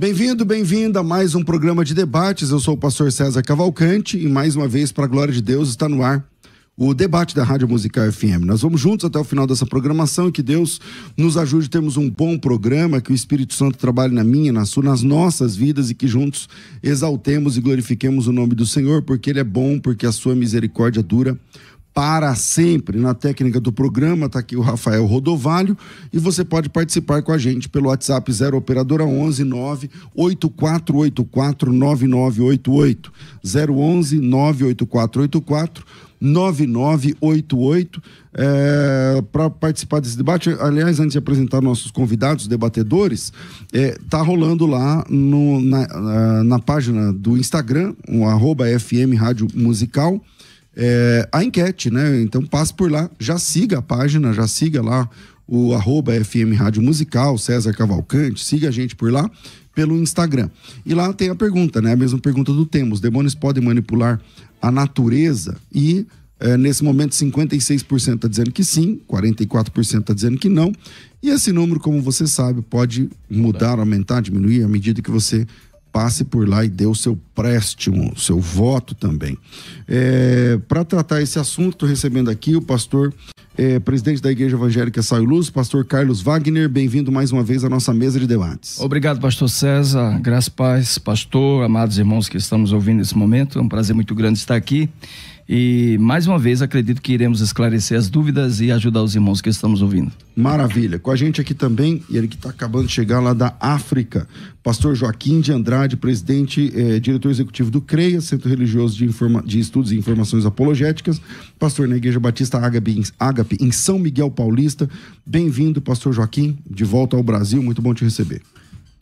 Bem-vindo, bem-vinda a mais um programa de debates. Eu sou o pastor César Cavalcante e mais uma vez, para a glória de Deus, está no ar o debate da Rádio Musical FM. Nós vamos juntos até o final dessa programação e que Deus nos ajude a termos um bom programa, que o Espírito Santo trabalhe na minha, na sua, nas nossas vidas e que juntos exaltemos e glorifiquemos o nome do Senhor, porque Ele é bom, porque a sua misericórdia dura para sempre. Na técnica do programa está aqui o Rafael Rodovalho e você pode participar com a gente pelo WhatsApp 0 operadora 11 98484 9988 011 98484 9988 para participar desse debate. Aliás, antes de apresentar nossos convidados, debatedores, tá rolando lá na página do Instagram, o @FM Rádio Musical, a enquete, né? Então passe por lá, já siga a página, já siga lá o @FM Rádio Musical, César Cavalcante, siga a gente por lá, pelo Instagram. E lá tem a pergunta, né? A mesma pergunta do tema: os demônios podem manipular a natureza? E nesse momento 56% está dizendo que sim, 44% está dizendo que não. E esse número, como você sabe, pode mudar, aumentar, diminuir à medida que você passe por lá e dê o seu préstimo, o seu voto também. Para tratar esse assunto, estou recebendo aqui o pastor, presidente da Igreja Evangélica Sal e Luz, pastor Carlos Wagner. Bem-vindo mais uma vez à nossa mesa de debates. Obrigado, pastor César. Graças e paz, pastor, amados irmãos que estamos ouvindo nesse momento. É um prazer muito grande estar aqui. E, mais uma vez, acredito que iremos esclarecer as dúvidas e ajudar os irmãos que estamos ouvindo. Maravilha. Com a gente aqui também, ele que está acabando de chegar lá da África, pastor Joaquim de Andrade, presidente, diretor executivo do CREA, Centro Religioso de Estudos e Informações Apologéticas, pastor na Igreja Batista Ágape, em São Miguel Paulista. Bem-vindo, pastor Joaquim, de volta ao Brasil. Muito bom te receber.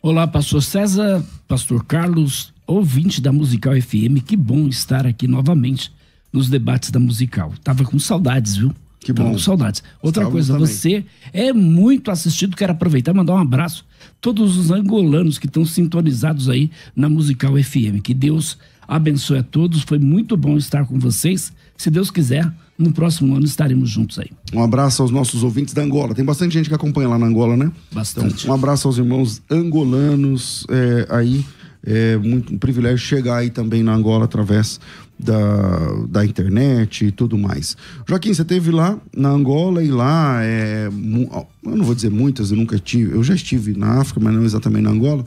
Olá, pastor César, pastor Carlos, ouvinte da Musical FM. Que bom estar aqui novamente nos debates da Musical. Tava com saudades, viu? Que bom. Tava com saudades. Outra coisa, também. Você é muito assistido. Quero aproveitar e mandar um abraço a todos os angolanos que estão sintonizados aí na Musical FM. Que Deus abençoe a todos. Foi muito bom estar com vocês. Se Deus quiser, no próximo ano estaremos juntos aí. Um abraço aos nossos ouvintes da Angola. Tem bastante gente que acompanha lá na Angola, né? Bastante. Então, um abraço aos irmãos angolanos aí. É muito um privilégio chegar aí também na Angola através da internet e tudo mais. Joaquim, você esteve lá na Angola e lá, eu não vou dizer muitas, eu já estive na África, mas não exatamente na Angola,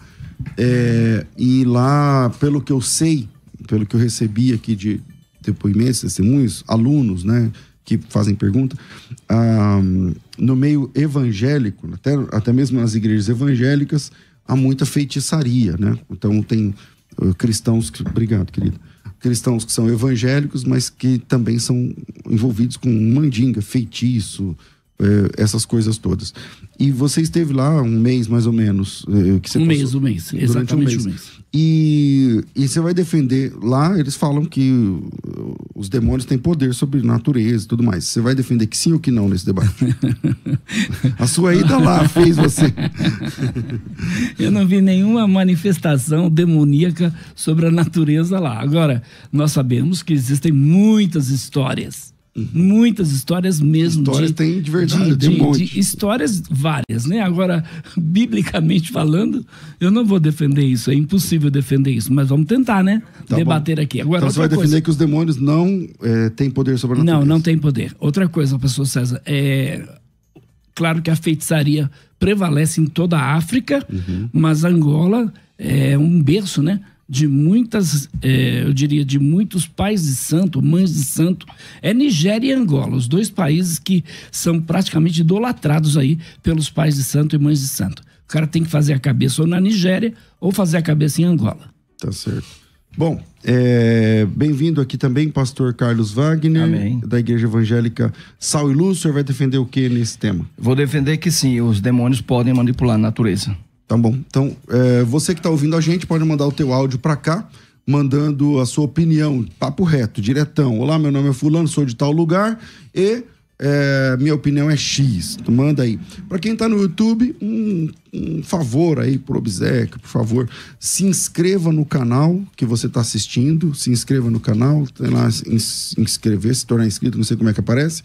e lá, pelo que eu sei, pelo que eu recebi aqui de depoimentos, testemunhos, alunos, né, que fazem pergunta, no meio evangélico, até mesmo nas igrejas evangélicas, há muita feitiçaria, né? Então tem cristãos que... Obrigado, querido. Cristãos que são evangélicos, mas que também são envolvidos com mandinga, feitiço, essas coisas todas. E você esteve lá um mês, mais ou menos. Que você um mês, exatamente um mês. E você vai defender... Lá eles falam que os demônios têm poder sobre a natureza e tudo mais. Você vai defender que sim ou que não nesse debate? A sua ida lá fez você... Eu não vi nenhuma manifestação demoníaca sobre a natureza lá. Agora, nós sabemos que existem muitas histórias. Muitas histórias mesmo. Histórias tem de verdade, tem um monte. De histórias várias, né? Agora, biblicamente falando, eu não vou defender isso, é impossível defender isso, mas vamos tentar, né? Tá debater bom. aqui. Agora, então você vai defender que os demônios não têm poder sobre a natureza? Não tem poder. Outra coisa, pastor César, claro que a feitiçaria prevalece em toda a África, mas Angola é um berço, né? De muitas, eu diria, de muitos pais de santo, mães de santo. É Nigéria e Angola, os dois países que são praticamente idolatrados aí pelos pais de santo e mães de santo. O cara tem que fazer a cabeça ou na Nigéria ou fazer a cabeça em Angola. Tá certo. Bom, bem-vindo aqui também, pastor Carlos Wagner. Amém. Da Igreja Evangélica Sal e Luz. O senhor vai defender o que nesse tema? Vou defender que sim, os demônios podem manipular a natureza. Tá bom. Então, você que está ouvindo a gente pode mandar o teu áudio para cá, mandando a sua opinião, papo reto, diretão. Olá, meu nome é fulano, sou de tal lugar e minha opinião é X. Tu manda aí. Para quem tá no YouTube, um favor aí, por obséquio, por favor, se inscreva no canal que você tá assistindo, se inscreva no canal, tem lá inscrever, se tornar inscrito, não sei como é que aparece.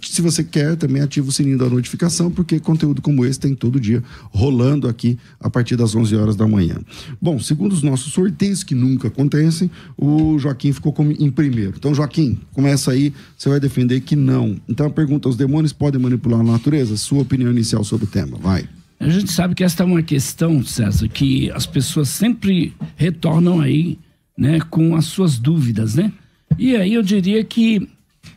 Se você quer, também ativa o sininho da notificação, porque conteúdo como esse tem todo dia rolando aqui a partir das 11 horas da manhã. Bom, segundo os nossos sorteios, que nunca acontecem, o Joaquim ficou em primeiro. Então, Joaquim, começa aí, você vai defender que não. Então, a pergunta: os demônios podem manipular a natureza? Sua opinião inicial sobre o tema, vai. A gente sabe que esta é uma questão, César, que as pessoas sempre retornam aí, né, com as suas dúvidas, né? E aí eu diria que,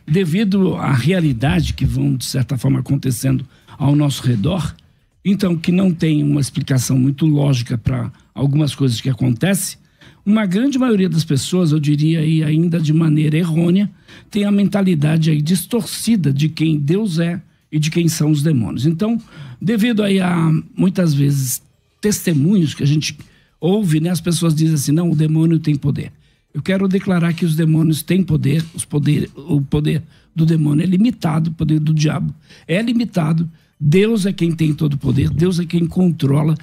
devido à realidade que vão, de certa forma, acontecendo ao nosso redor, então, que não tem uma explicação muito lógica para algumas coisas que acontecem, uma grande maioria das pessoas, eu diria aí ainda de maneira errônea, tem a mentalidade aí distorcida de quem Deus é e de quem são os demônios. Então, devido aí a, muitas vezes, testemunhos que a gente ouve, né, as pessoas dizem assim: não, o demônio tem poder. Eu quero declarar que os demônios têm poder, o poder do demônio é limitado, o poder do diabo é limitado. Deus é quem tem todo o poder, Deus é quem controla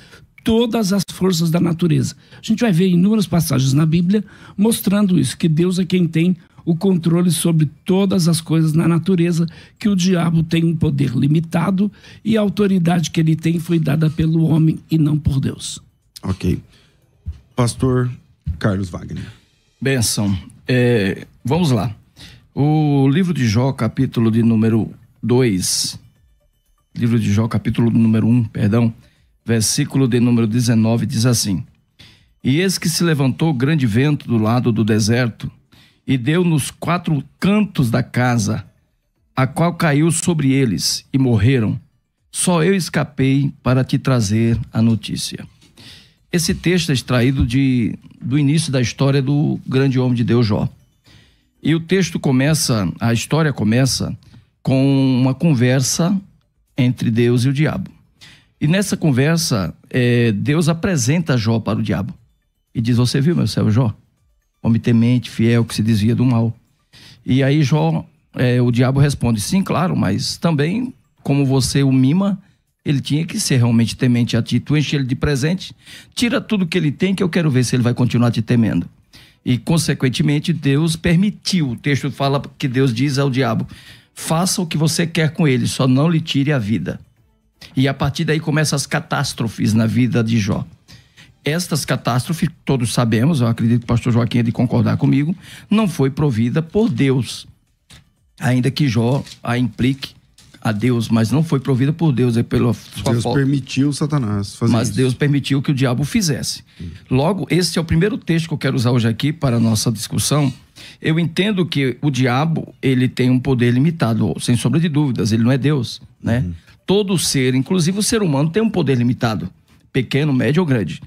todas as forças da natureza. A gente vai ver inúmeras passagens na Bíblia mostrando isso, que Deus é quem tem o controle sobre todas as coisas na natureza, que o diabo tem um poder limitado e a autoridade que ele tem foi dada pelo homem e não por Deus. Ok. Pastor Carlos Wagner. Benção. Vamos lá. O livro de Jó, capítulo de número 2, livro de Jó, capítulo número 1, versículo de número 19, diz assim: e eis que se levantou grande vento do lado do deserto, e deu nos 4 cantos da casa, a qual caiu sobre eles, e morreram. Só eu escapei para te trazer a notícia. Esse texto é extraído do início da história do grande homem de Deus, Jó. E o texto a história começa com uma conversa entre Deus e o diabo. E nessa conversa, Deus apresenta Jó para o diabo. E diz: você viu, meu servo Jó? Homem temente, fiel, que se desvia do mal. E aí Jó, o diabo responde: sim, claro, mas também, como você o mima, ele tinha que ser realmente temente a ti. Tu enche ele de presente, tira tudo que ele tem, que eu quero ver se ele vai continuar te temendo. E, consequentemente, Deus permitiu. O texto fala que Deus diz ao diabo: faça o que você quer com ele, só não lhe tire a vida. E a partir daí começam as catástrofes na vida de Jó. Estas catástrofes, todos sabemos, eu acredito que o pastor Joaquim é de concordar comigo, não foi provida por Deus. Ainda que Jó a implique a Deus, mas não foi provida por Deus, é pela sua Deus falta. Permitiu Satanás fazer Mas isso. Deus permitiu que o diabo fizesse. Logo, esse é o primeiro texto que eu quero usar hoje aqui para a nossa discussão. Eu entendo que o diabo, ele tem um poder limitado, sem sombra de dúvidas, ele não é Deus, né? Todo ser, inclusive o ser humano, tem um poder limitado, pequeno, médio ou grande.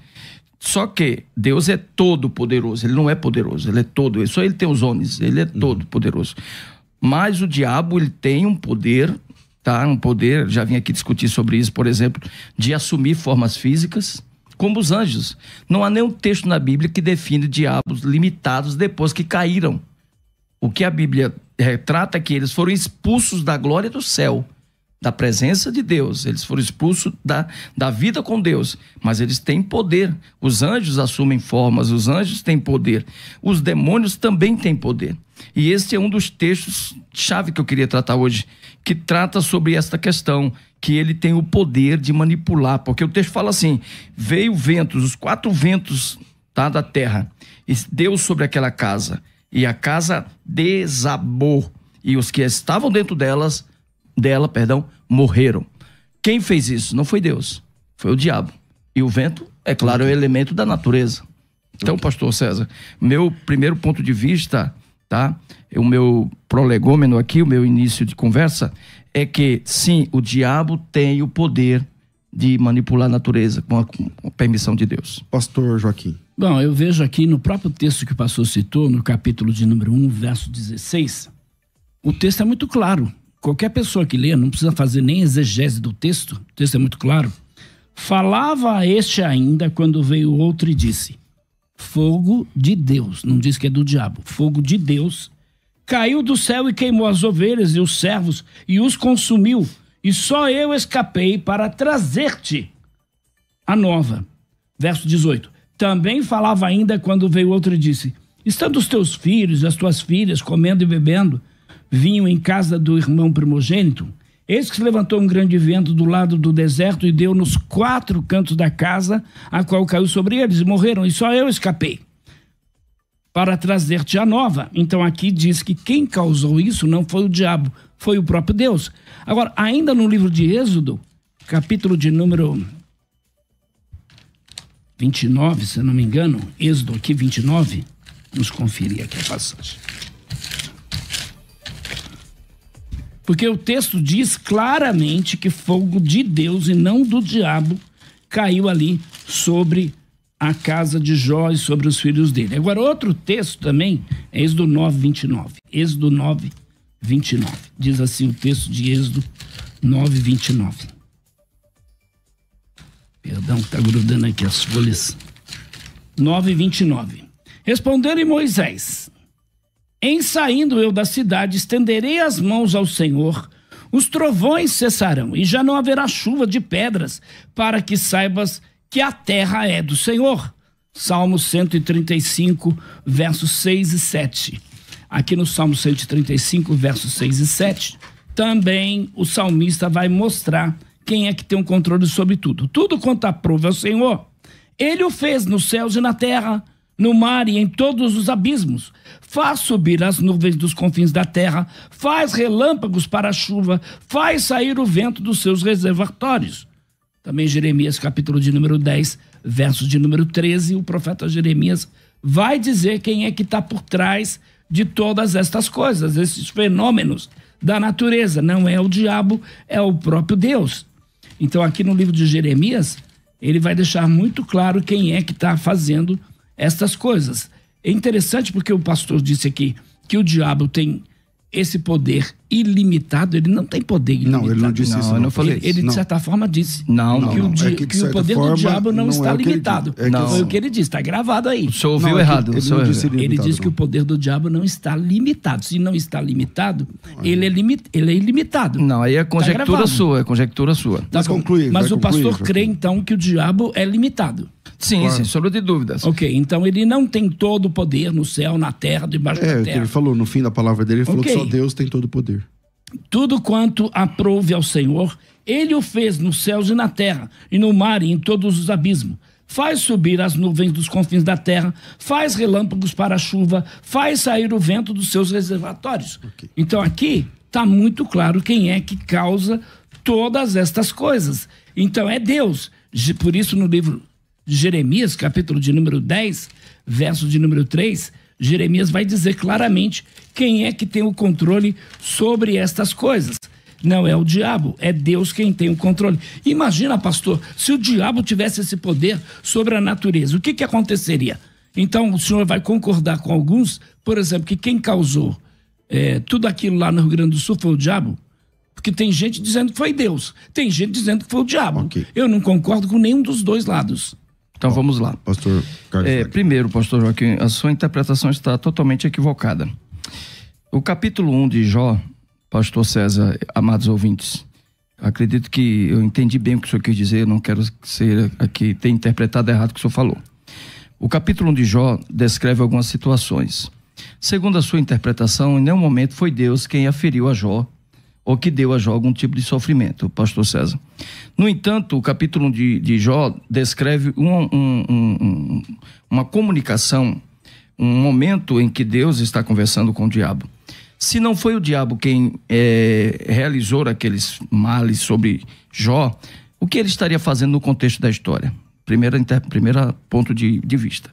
Só que Deus é todo poderoso, ele não é poderoso, ele é todo, só ele tem os homens, ele é todo poderoso. Mas o diabo, ele tem um poder, tá? Um poder, já vim aqui discutir sobre isso, por exemplo, de assumir formas físicas, como os anjos. Não há nenhum texto na Bíblia que define diabos limitados depois que caíram. O que a Bíblia retrata é que eles foram expulsos da glória do céu, da presença de Deus, eles foram expulsos da vida com Deus, mas eles têm poder. Os anjos assumem formas, os anjos têm poder, os demônios também têm poder. E este é um dos textos-chave que eu queria tratar hoje, que trata sobre esta questão, que ele tem o poder de manipular, porque o texto fala assim: veio ventos, os 4 ventos, tá, da terra, e deu sobre aquela casa, e a casa desabou, e os que estavam dentro dela, morreram. Quem fez isso? Não foi Deus, foi o diabo. E o vento, é claro, é um elemento da natureza. Então, pastor César, meu primeiro ponto de vista, tá? O meu prolegômeno aqui, o meu início de conversa, é que, sim, o diabo tem o poder de manipular a natureza com a permissão de Deus. Pastor Joaquim. Bom, eu vejo aqui no próprio texto que o pastor citou, no capítulo de número 1, verso 16, o texto é muito claro. Qualquer pessoa que lê, não precisa fazer nem exegese do texto, o texto é muito claro. Falava a este ainda quando veio outro e disse: fogo de Deus, não diz que é do diabo, fogo de Deus, caiu do céu e queimou as ovelhas e os servos e os consumiu, e só eu escapei para trazer-te a nova. Verso 18. Também falava ainda quando veio outro e disse: estando os teus filhos e as tuas filhas comendo e bebendo, vinham em casa do irmão primogênito, eis que se levantou um grande vento do lado do deserto e deu nos 4 cantos da casa, a qual caiu sobre eles e morreram, e só eu escapei para trazer-te a nova. Então aqui diz que quem causou isso não foi o diabo, foi o próprio Deus. Agora, ainda no livro de Êxodo, capítulo de número 29, se eu não me engano, Êxodo aqui 29, vamos conferir aqui a passagem. Porque o texto diz claramente que fogo de Deus e não do diabo caiu ali sobre a casa de Jó e sobre os filhos dele. Agora, outro texto também é Êxodo 9, 29. Êxodo 9, 29. Diz assim o texto de Êxodo 9, 29. Perdão, está grudando aqui as folhas. 9, 29. Respondeu-lhe Moisés: em saindo eu da cidade, estenderei as mãos ao Senhor, os trovões cessarão, e já não haverá chuva de pedras, para que saibas que a terra é do Senhor. Salmo 135, versos 6 e 7. Aqui no Salmo 135, versos 6 e 7, também o salmista vai mostrar quem é que tem o controle sobre tudo. Tudo quanto aprove ao Senhor, ele o fez nos céus e na terra, no mar e em todos os abismos. Faz subir as nuvens dos confins da terra, faz relâmpagos para a chuva, faz sair o vento dos seus reservatórios. Também Jeremias, capítulo de número 10, versos de número 13, o profeta Jeremias vai dizer quem é que está por trás de todas estas coisas, esses fenômenos da natureza. Não é o diabo, é o próprio Deus. Então aqui no livro de Jeremias, ele vai deixar muito claro quem é que está fazendo estas coisas. É interessante porque o pastor disse aqui que o diabo tem esse poder ilimitado. Ele não tem poder ilimitado. Não, ele não disse isso. Eu não falei isso. Ele de certa forma disse que o poder do diabo não está limitado. Foi o que ele disse, está gravado aí. O senhor ouviu errado. Ele disse que o poder do diabo não está limitado. Se não está limitado, ele é ilimitado. Não, aí é conjectura sua, é conjectura sua. Tá, mas o pastor crê então que o diabo é limitado. Sim, claro. Sem sombra de dúvidas. Ok, então ele não tem todo o poder no céu, na terra, debaixo da terra. É, que ele falou, no fim da palavra dele, ele falou que só Deus tem todo o poder. Tudo quanto aprouve ao Senhor, ele o fez nos céus e na terra, e no mar e em todos os abismos. Faz subir as nuvens dos confins da terra, faz relâmpagos para a chuva, faz sair o vento dos seus reservatórios. Okay. Então aqui está muito claro quem é que causa todas estas coisas. Então é Deus. Por isso no livro de Jeremias, capítulo de número 10, verso de número 3, Jeremias vai dizer claramente quem é que tem o controle sobre estas coisas. Não é o diabo, é Deus quem tem o controle. Imagina, pastor, se o diabo tivesse esse poder sobre a natureza, o que aconteceria? Então o senhor vai concordar com alguns, por exemplo, que quem causou tudo aquilo lá no Rio Grande do Sul foi o diabo? Porque tem gente dizendo que foi Deus, tem gente dizendo que foi o diabo. Okay. Eu não concordo com nenhum dos dois lados. Então vamos lá. Pastor Carlos. Primeiro, pastor Joaquim, a sua interpretação está totalmente equivocada. O capítulo 1 de Jó, pastor César, amados ouvintes, acredito que eu entendi bem o que o senhor quis dizer, eu não quero ser aqui, ter interpretado errado o que o senhor falou. O capítulo 1 de Jó descreve algumas situações. Segundo a sua interpretação, em nenhum momento foi Deus quem aferiu a Jó ou que deu a Jó algum tipo de sofrimento, pastor César. No entanto, o capítulo 1 de Jó descreve uma comunicação, um momento em que Deus está conversando com o diabo. Se não foi o diabo quem realizou aqueles males sobre Jó, o que ele estaria fazendo no contexto da história? Primeiro ponto de vista.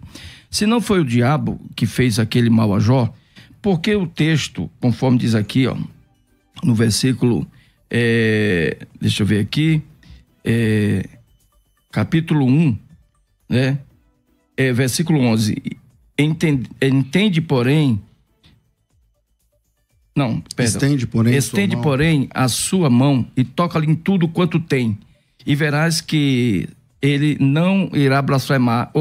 Se não foi o diabo que fez aquele mal a Jó, porque o texto, conforme diz aqui, ó, no versículo, deixa eu ver aqui, capítulo 1, né? Versículo 11, estende, porém, a sua mão e toca-lhe em tudo quanto tem, e verás que ele não irá blasfemar,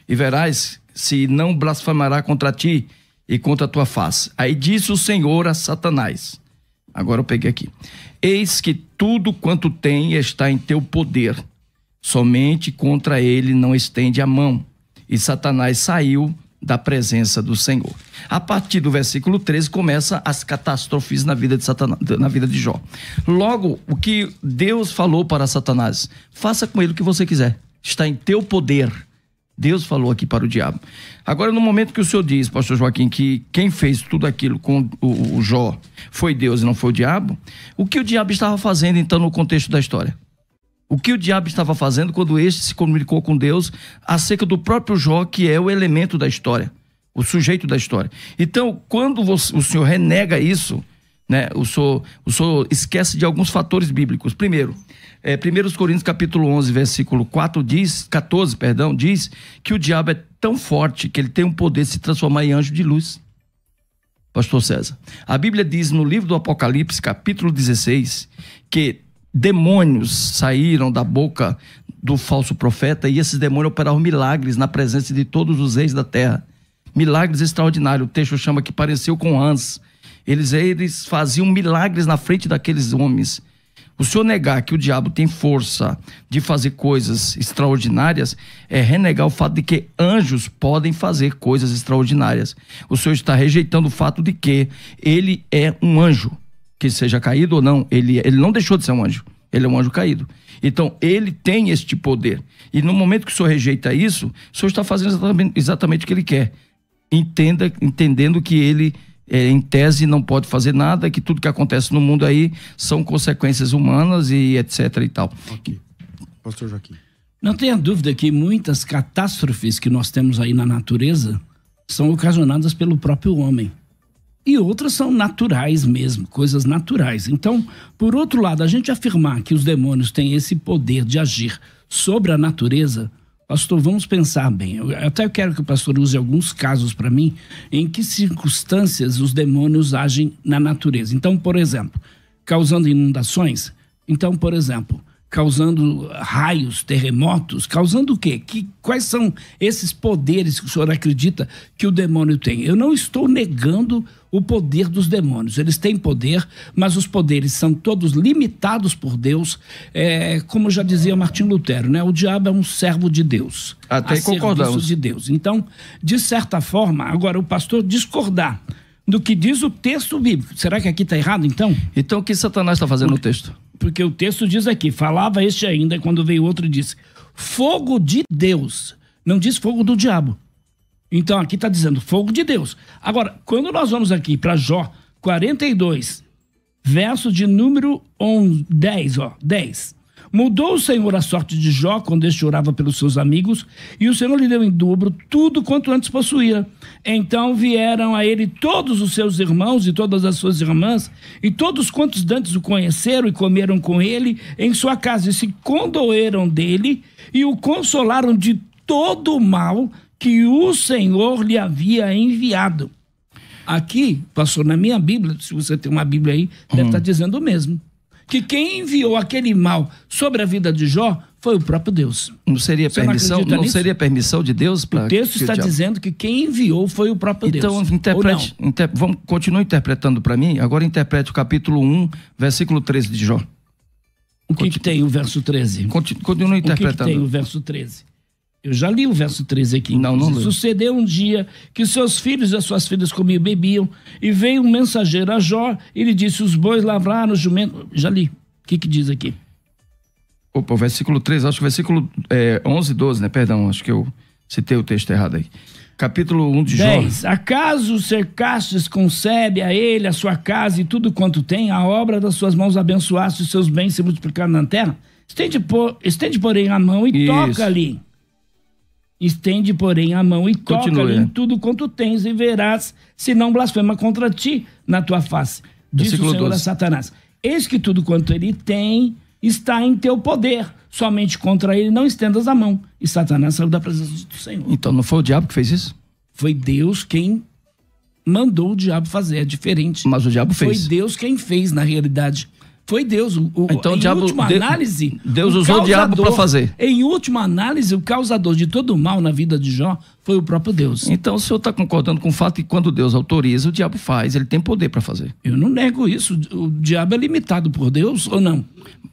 e verás se não blasfemará contra ti e contra a tua face. Aí disse o Senhor a Satanás, agora eu peguei aqui, eis que tudo quanto tem está em teu poder, somente contra ele não estende a mão. E Satanás saiu da presença do Senhor. A partir do versículo 13 começa as catástrofes na vida de Satanás, na vida de Jó. Logo, o que Deus falou para Satanás: faça com ele o que você quiser, está em teu poder. Deus falou aqui para o diabo. Agora, no momento que o senhor diz, pastor Joaquim, que quem fez tudo aquilo com o Jó foi Deus e não foi o diabo, o que o diabo estava fazendo, então, no contexto da história? O que o diabo estava fazendo quando este se comunicou com Deus acerca do próprio Jó, que é o elemento da história, o sujeito da história? Então, quando o senhor renega isso, né, o senhor esquece de alguns fatores bíblicos. Primeiro, 1 Coríntios capítulo 11, versículo 14, diz que o diabo é tão forte que ele tem o poder de se transformar em anjo de luz. Pastor César, a Bíblia diz no livro do Apocalipse, capítulo 16, que demônios saíram da boca do falso profeta e esses demônios operaram milagres na presença de todos os reis da terra. Milagres extraordinários. O texto chama que pareceu com rãs. Eles faziam milagres na frente daqueles homens. O senhor negar que o diabo tem força de fazer coisas extraordinárias é renegar o fato de que anjos podem fazer coisas extraordinárias. O senhor está rejeitando o fato de que ele é um anjo. Que seja caído ou não, ele não deixou de ser um anjo. Ele é um anjo caído. Então, ele tem este poder. E no momento que o senhor rejeita isso, o senhor está fazendo exatamente o que ele quer. Entendendo que ele, em tese, não pode fazer nada, que tudo que acontece no mundo aí são consequências humanas e etc e tal. Ok. Pastor Joaquim. Não tenha dúvida que muitas catástrofes que nós temos aí na natureza são ocasionadas pelo próprio homem. E outras são naturais mesmo, coisas naturais. Então, por outro lado, a gente afirmar que os demônios têm esse poder de agir sobre a natureza, pastor, vamos pensar bem. Eu até quero que o pastor use alguns casos para mim em que circunstâncias os demônios agem na natureza. Então, por exemplo, causando inundações. Então, por exemplo, causando raios, terremotos, causando o quê? Quais são esses poderes que o senhor acredita que o demônio tem? Eu não estou negando o poder dos demônios. Eles têm poder, mas os poderes são todos limitados por Deus. Como já dizia Martim Lutero, né? O diabo é um servo de Deus. Até concordamos. De Deus. Então, de certa forma, agora o pastor discordar do que diz o texto bíblico. Será que aqui está errado, então? Então, o que Satanás está fazendo no texto? Porque o texto diz aqui, falava este ainda, quando veio outro disse, fogo de Deus, não diz fogo do diabo. Então aqui está dizendo fogo de Deus. Agora, quando nós vamos aqui para Jó 42, verso de número 10. Mudou o Senhor a sorte de Jó quando este orava pelos seus amigos, e o Senhor lhe deu em dobro tudo quanto antes possuía. Então vieram a ele todos os seus irmãos e todas as suas irmãs, e todos quantos dantes o conheceram e comeram com ele em sua casa, e se condoeram dele, e o consolaram de todo o mal que o Senhor lhe havia enviado. Aqui, pastor, na minha Bíblia, se você tem uma Bíblia aí, deve estar dizendo o mesmo. Que quem enviou aquele mal sobre a vida de Jó foi o próprio Deus. Não seria permissão? Não seria permissão de Deus? O texto está dizendo que quem enviou foi o próprio Deus. Então, interprete, continue interpretando para mim. Agora interprete o capítulo 1, versículo 13 de Jó. O que tem o verso 13? Continue interpretando. O que tem o verso 13? Eu já li o verso 13 aqui. Não li. Sucedeu um dia que seus filhos e as suas filhas comiam e bebiam, e veio um mensageiro a Jó, e lhe disse, os bois lavraram, os jumentos... Já li. O que diz aqui? Opa, o versículo 13, acho que o versículo 11 e 12, né? Perdão, acho que eu citei o texto errado aí. Capítulo 1 de Jó. 10. Acaso cercastes concebe a ele, a sua casa e tudo quanto tem, a obra das suas mãos abençoaste, os seus bens se multiplicaram na terra? Estende, porém, a mão e toca-lhe. Estende, porém, a mão e toca-lhe em tudo quanto tens, e verás se não blasfema contra ti na tua face. Disse o Senhor a Satanás, eis que tudo quanto ele tem está em teu poder, somente contra ele não estendas a mão. E Satanás saiu da presença do Senhor. Então não foi o diabo que fez isso? Foi Deus quem mandou o diabo fazer, é diferente. Mas o diabo fez. Foi Deus quem fez, na realidade. Foi Deus. Então, em última análise, Deus usou o diabo para fazer. Em última análise, o causador de todo o mal na vida de Jó foi o próprio Deus. Então, o senhor está concordando com o fato que quando Deus autoriza, o diabo faz, ele tem poder para fazer. Eu não nego isso. O diabo é limitado por Deus ou não?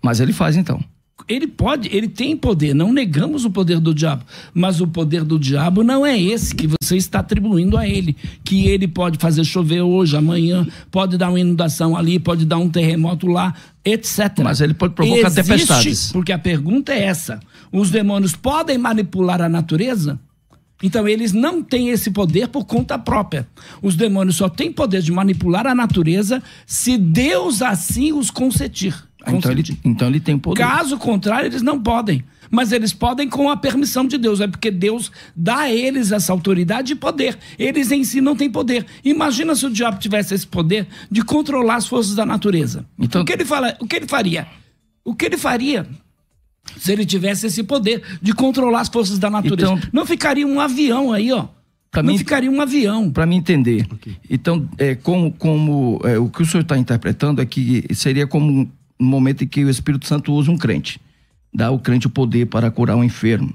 Mas ele faz, então. ele tem poder, não negamos o poder do diabo, mas o poder do diabo não é esse que você está atribuindo a ele, que ele pode fazer chover hoje, amanhã, pode dar uma inundação ali, pode dar um terremoto lá, etc. Mas ele pode provocar tempestades. Porque a pergunta é essa: os demônios podem manipular a natureza? Então eles não têm esse poder por conta própria. Os demônios só têm poder de manipular a natureza se Deus assim os consentir. Então ele tem poder. Caso contrário, eles não podem. Mas eles podem com a permissão de Deus. É porque Deus dá a eles essa autoridade e poder. Eles em si não têm poder. Imagina se o diabo tivesse esse poder de controlar as forças da natureza. Então, o que ele faria? O que ele faria se ele tivesse esse poder de controlar as forças da natureza? Então, não ficaria um avião aí, ó. Ficaria um avião. Para mim entender. Okay. Então, o que o senhor está interpretando é que seria como um momento em que o Espírito Santo usa um crente, dá ao crente o poder para curar um enfermo.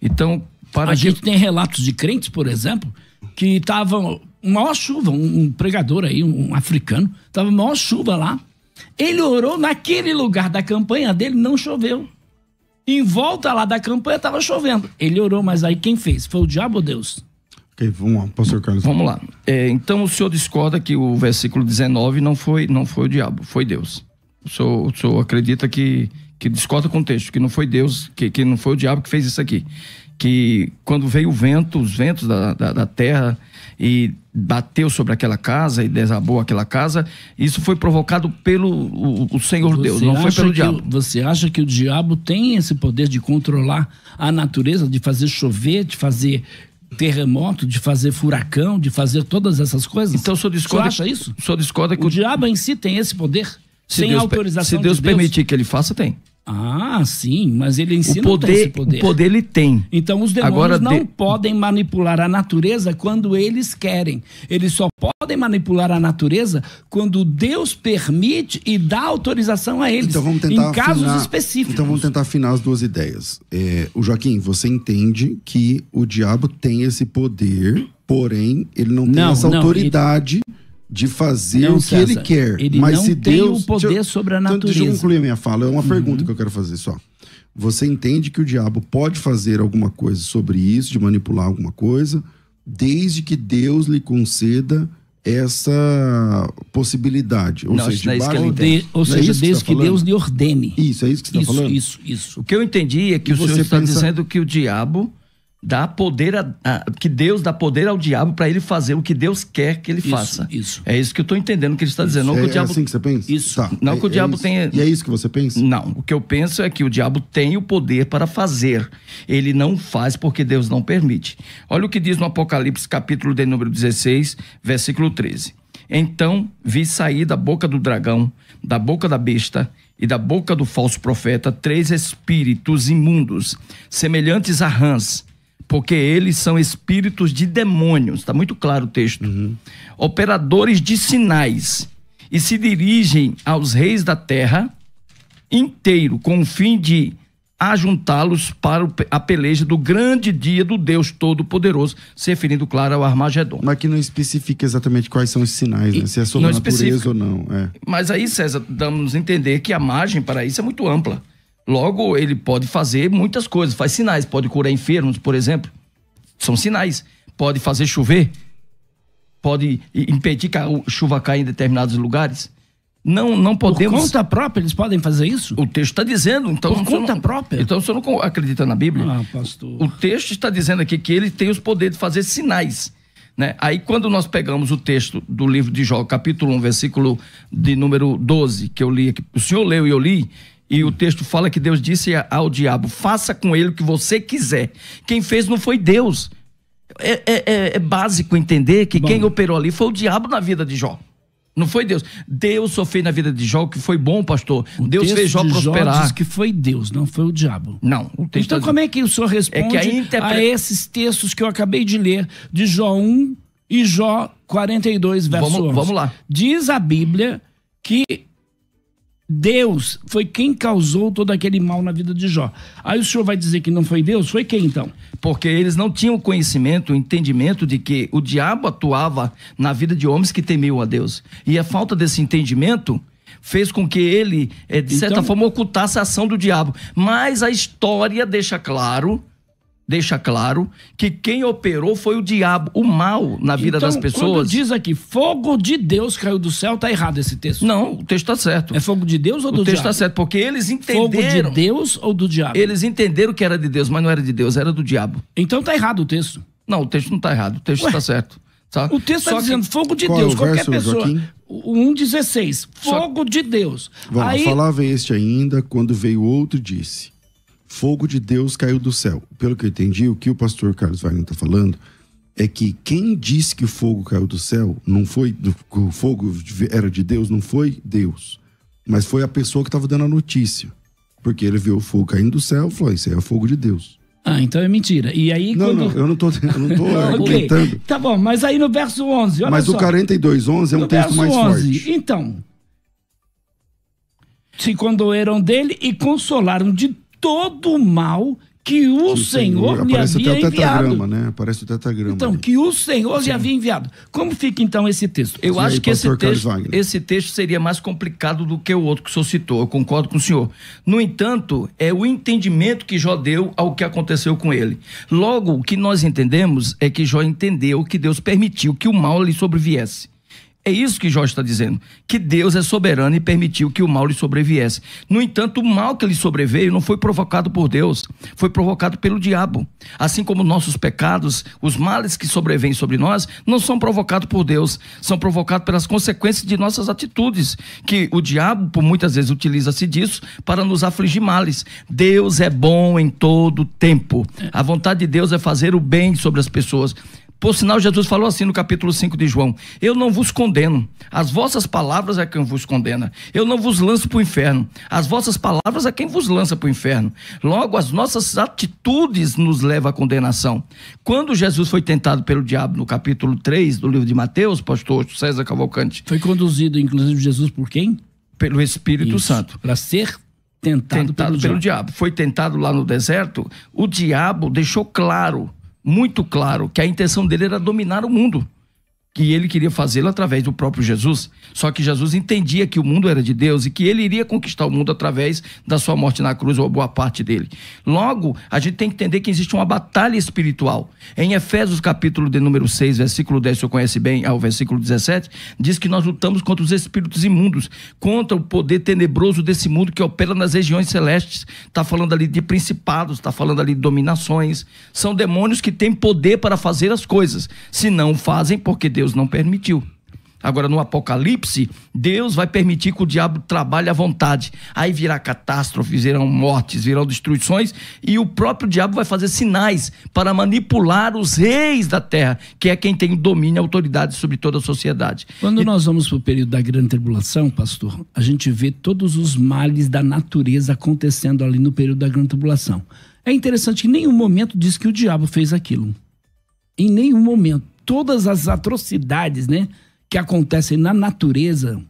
Então, a gente tem relatos de crentes, por exemplo, que estavam maior chuva, um pregador aí, um africano, estava maior chuva lá. Ele orou naquele lugar da campanha dele, não choveu. Em volta lá da campanha estava chovendo. Ele orou, mas aí quem fez? Foi o diabo ou Deus? Ok, vamos lá, pastor Carlos. Vamos lá. Então o senhor discorda que o versículo 19 não foi o diabo, foi Deus. O senhor acredita que discorda com o texto, que não foi Deus, que não foi o diabo que fez isso aqui. Que quando veio os ventos da terra e bateu sobre aquela casa e desabou aquela casa, isso foi provocado pelo o Senhor Deus, não foi pelo diabo. Você acha que o diabo tem esse poder de controlar a natureza, de fazer chover, de fazer terremoto, de fazer furacão, de fazer todas essas coisas? Então o senhor discorda, acha isso? O senhor discorda que o diabo em si tem esse poder? Sem autorização de Deus. Se Deus permitir que ele faça, tem. Ah, sim, mas ele em si não tem esse poder. O poder ele tem. Então os demônios não podem manipular a natureza quando eles querem. Eles só podem manipular a natureza quando Deus permite e dá autorização a eles. Então vamos tentar em casos específicos. Então vamos tentar afinar as duas ideias. O Joaquim, você entende que o diabo tem esse poder, porém ele não tem essa autoridade de fazer o que ele quer. Ele mas não se tem Deus, o poder sobre a natureza. Deixa eu concluir a minha fala. É uma pergunta que eu quero fazer só. Você entende que o diabo pode fazer alguma coisa sobre isso, de manipular alguma coisa, desde que Deus lhe conceda essa possibilidade? Ou seja, desde que Deus lhe ordene. Isso, é isso que você está falando? Isso. O que eu entendi é que o senhor está dizendo que o diabo dá poder que Deus dá poder ao diabo para ele fazer o que Deus quer que ele faça. Isso. É isso que eu estou entendendo que ele está dizendo. Não que o diabo... assim que você pensa? Isso. Tá. Não que o diabo tenha... E é isso que você pensa? Não. O que eu penso é que o diabo tem o poder para fazer. Ele não faz porque Deus não permite. Olha o que diz no Apocalipse, capítulo de número 16, versículo 13. Então vi sair da boca do dragão, da boca da besta e da boca do falso profeta 3 espíritos imundos, semelhantes a rãs, porque eles são espíritos de demônios, está muito claro o texto, operadores de sinais, e se dirigem aos reis da terra inteiro, com o fim de ajuntá-los para a peleja do grande dia do Deus Todo-Poderoso, se referindo, claro, ao Armagedon. Mas que não especifica exatamente quais são os sinais, né? Se é sobre a natureza ou não. Mas aí, César, damos a entender que a margem para isso é muito ampla. Logo, ele pode fazer muitas coisas, faz sinais, pode curar enfermos, por exemplo, são sinais. Pode fazer chover, pode impedir que a chuva caia em determinados lugares. Não podemos... Por conta própria eles podem fazer isso? O texto está dizendo, então... Por conta própria? Então o senhor não acredita na Bíblia? Ah, pastor. O texto está dizendo aqui que ele tem os poderes de fazer sinais, né? Aí quando nós pegamos o texto do livro de Jó, capítulo 1, versículo de número 12, que eu li aqui, o senhor leu e eu li, e o texto fala que Deus disse ao diabo, faça com ele o que você quiser. Quem fez não foi Deus. É básico entender que quem operou ali foi o diabo na vida de Jó. Não foi Deus. Deus só fez na vida de Jó o que foi bom, pastor. Deus fez Jó prosperar. Jó diz que foi Deus, não foi o diabo. Não. O texto então como é que o senhor responde a esses textos que eu acabei de ler, de Jó 1 e Jó 42, verso 11? Vamos lá. Diz a Bíblia que Deus foi quem causou todo aquele mal na vida de Jó. Aí o senhor vai dizer que não foi Deus? Foi quem então? Porque eles não tinham conhecimento, entendimento de que o diabo atuava na vida de homens que temiam a Deus. E a falta desse entendimento fez com que ele, de certa forma, ocultasse a ação do diabo. Mas a história deixa claro que quem operou foi o diabo, o mal na vida das pessoas. Quando diz aqui, fogo de Deus caiu do céu, tá errado esse texto. Não, o texto está certo. É fogo de Deus ou do diabo? O texto está certo, porque eles entenderam... Fogo de Deus ou do diabo? Eles entenderam que era de Deus, mas não era de Deus, era do diabo. Então tá errado o texto. Não, o texto não está errado, o texto está certo. Tá? O texto está dizendo fogo de Qual Deus, é o qualquer verso, pessoa. Joaquim? O 1,16, fogo de Deus. Vamos, falava este ainda, quando veio outro e disse... Fogo de Deus caiu do céu. Pelo que eu entendi, o que o pastor Carlos Wagner está falando é que quem disse que o fogo caiu do céu, não foi, que o fogo era de Deus, não foi Deus. Mas foi a pessoa que estava dando a notícia. Porque ele viu o fogo caindo do céu e falou, isso aí é fogo de Deus. Ah, então é mentira. E aí, não, eu não tô argumentando. Tá bom, mas aí no verso 11, olha mas só. O 42:11 é um texto mais 11, forte. Então, se condoeram dele e consolaram de todo o mal que o Senhor lhe havia enviado. Tetragrama, né? Aparece o tetragrama. Então, que o Senhor lhe havia enviado. Como fica então esse texto? Eu acho que esse texto seria mais complicado do que o outro que o senhor citou. Eu concordo com o senhor. No entanto, é o entendimento que Jó deu ao que aconteceu com ele. Logo, o que nós entendemos é que Jó entendeu que Deus permitiu que o mal lhe sobreviesse. É isso que Jó está dizendo, que Deus é soberano e permitiu que o mal lhe sobreviesse. No entanto, o mal que lhe sobreveio não foi provocado por Deus, foi provocado pelo diabo. Assim como nossos pecados, os males que sobrevêm sobre nós, não são provocados por Deus, são provocados pelas consequências de nossas atitudes, que o diabo, por muitas vezes, utiliza-se disso para nos afligir males. Deus é bom em todo tempo. A vontade de Deus é fazer o bem sobre as pessoas. Por sinal, Jesus falou assim no capítulo 5 de João: eu não vos condeno, as vossas palavras é quem vos condena. Eu não vos lanço para o inferno, as vossas palavras é quem vos lança para o inferno. Logo, as nossas atitudes nos levam à condenação. Quando Jesus foi tentado pelo diabo, no capítulo 3 do livro de Mateus, pastor César Cavalcante... Foi conduzido, inclusive, Jesus por quem? Pelo Espírito Santo. Para ser tentado pelo diabo. Foi tentado lá no deserto. O diabo deixou claro, muito claro, que a intenção dele era dominar o mundo, que ele queria fazê-lo através do próprio Jesus. Só que Jesus entendia que o mundo era de Deus e que ele iria conquistar o mundo através da sua morte na cruz, ou boa parte dele. Logo, a gente tem que entender que existe uma batalha espiritual. Em Efésios capítulo de número 6, versículo 10, o senhor conhece bem, ao versículo 17, diz que nós lutamos contra os espíritos imundos, contra o poder tenebroso desse mundo que opera nas regiões celestes. Está falando ali de principados, está falando ali de dominações. São demônios que têm poder para fazer as coisas, se não fazem porque Deus não permitiu. Agora, no Apocalipse, Deus vai permitir que o diabo trabalhe à vontade. Aí virá catástrofes, virão mortes, virão destruições, e o próprio diabo vai fazer sinais para manipular os reis da terra, que é quem tem domínio e autoridade sobre toda a sociedade. Quando nós vamos para o período da grande tribulação, pastor, a gente vê todos os males da natureza acontecendo ali no período da grande tribulação. É interessante que em nenhum momento diz que o diabo fez aquilo. Em nenhum momento. Todas as atrocidades, né, que acontecem na natureza,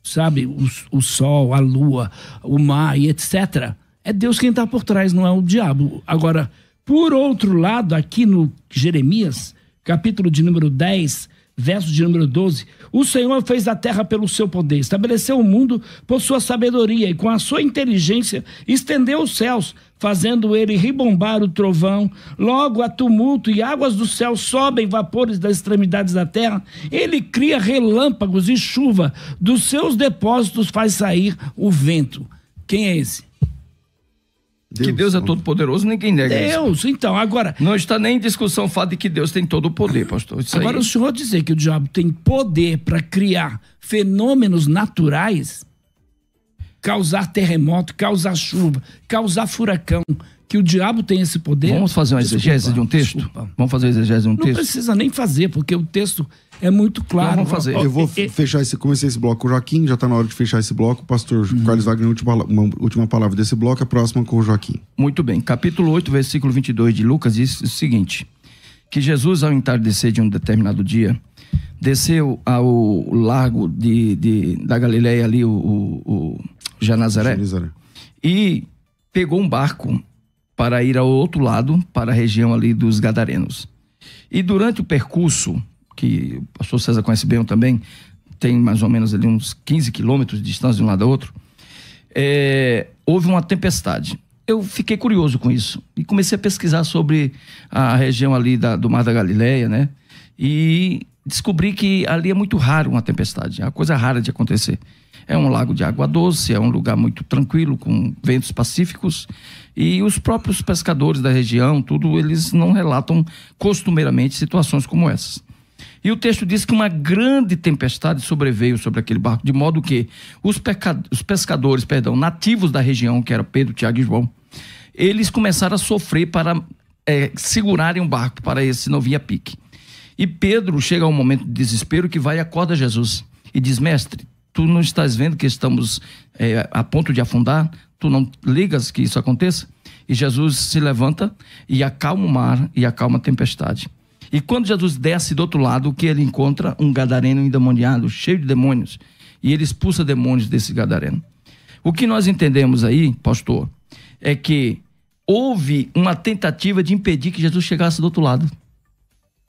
sabe, o sol, a lua, o mar e etc., é Deus quem está por trás, não é o diabo. Agora, por outro lado, aqui no Jeremias, capítulo de número 10, verso de número 12, o Senhor fez a terra pelo seu poder, estabeleceu o mundo por sua sabedoria e com a sua inteligência estendeu os céus, fazendo ele ribombar o trovão. Logo há tumulto e águas do céu sobem vapores das extremidades da terra. Ele cria relâmpagos e chuva, dos seus depósitos faz sair o vento. Quem é esse? Que Deus é todo poderoso, ninguém nega isso. Deus, então, agora... Não está nem em discussão o fato de que Deus tem todo o poder, pastor. Isso agora, aí... o senhor dizer que o diabo tem poder para criar fenômenos naturais, causar terremoto, causar chuva, causar furacão, que o diabo tem esse poder... Vamos fazer uma exegese de um texto? Desculpa. Vamos fazer uma exegese de um texto? Não precisa nem fazer, porque o texto é muito claro. Então, vamos fazer. Eu vou fechar comecei esse bloco com o Joaquim, já está na hora de fechar esse bloco. Pastor Carlos Wagner, uma última palavra desse bloco, a próxima com o Joaquim. Muito bem. Capítulo 8, versículo 22 de Lucas diz o seguinte: que Jesus, ao entardecer de um determinado dia, desceu ao largo da Galileia ali, o Genezaré, e pegou um barco para ir ao outro lado, para a região ali dos Gadarenos. E durante o percurso, que o pastor César conhece bem também, tem mais ou menos ali uns 15 quilômetros de distância de um lado ao outro, houve uma tempestade. Eu fiquei curioso com isso e comecei a pesquisar sobre a região ali do Mar da Galileia, né? E descobri que ali é muito raro uma tempestade, é uma coisa rara de acontecer. É um lago de água doce, é um lugar muito tranquilo, com ventos pacíficos, e os próprios pescadores da região, tudo, eles não relatam costumeiramente situações como essas. E o texto diz que uma grande tempestade sobreveio sobre aquele barco, de modo que os pescadores, nativos da região, que era Pedro, Tiago e João, eles começaram a sofrer para segurarem o barco, para esse não vir a pique. E Pedro chega a um momento de desespero que vai e acorda Jesus e diz: mestre, tu não estás vendo que estamos a ponto de afundar? Tu não ligas que isso aconteça? E Jesus se levanta e acalma o mar e acalma a tempestade. E quando Jesus desce do outro lado, o que ele encontra? Um gadareno endemoniado, cheio de demônios. E ele expulsa demônios desse gadareno. O que nós entendemos aí, pastor, é que houve uma tentativa de impedir que Jesus chegasse do outro lado.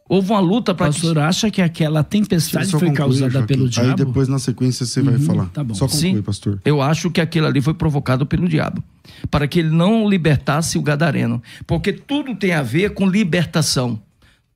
Houve uma luta para... O pastor acha que aquela tempestade foi causada pelo diabo? Aí depois, na sequência, você vai falar. Tá bom. Só conclui, Sim, pastor. Eu acho que aquilo ali foi provocado pelo diabo, para que ele não libertasse o gadareno. Porque tudo tem a ver com libertação.